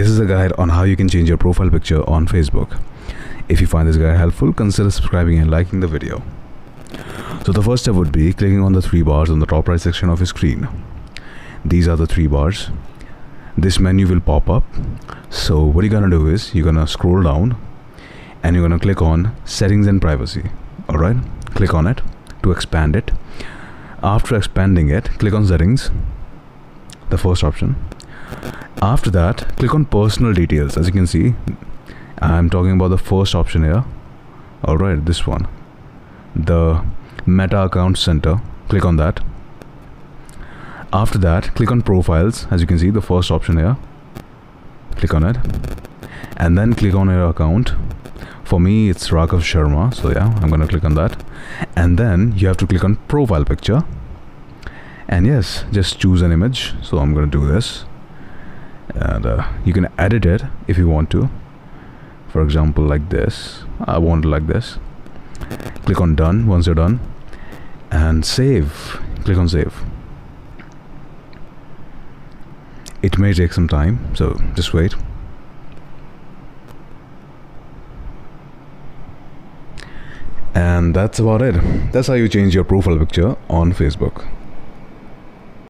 this is a guide on how you can change your profile picture on Facebook. If you find this guide helpful, consider subscribing and liking the video. So the first step would be clicking on the three bars on the top right section of your screen. These are the three bars. This menu will pop up. So what you're gonna do is you're gonna scroll down and you're gonna click on settings and privacy. Alright, click on it to expand it. After expanding it, click on settings, the first option. After that, click on personal details. As you can see, I'm talking about the first option here. Alright, this one, the Meta Account Center. Click on that. After that, click on profiles. As you can see, the first option here. Click on it and then click on your account. For me, it's Raghav Sharma, so yeah, I'm gonna click on that. And then you have to click on profile picture, and yes, just choose an image. So I'm gonna do this, and you can edit it if you want to. For example, like this. I want it like this. Click on done once you're done, and save. Click on save. It may take some time, so just wait. And that's about it. That's how you change your profile picture on Facebook.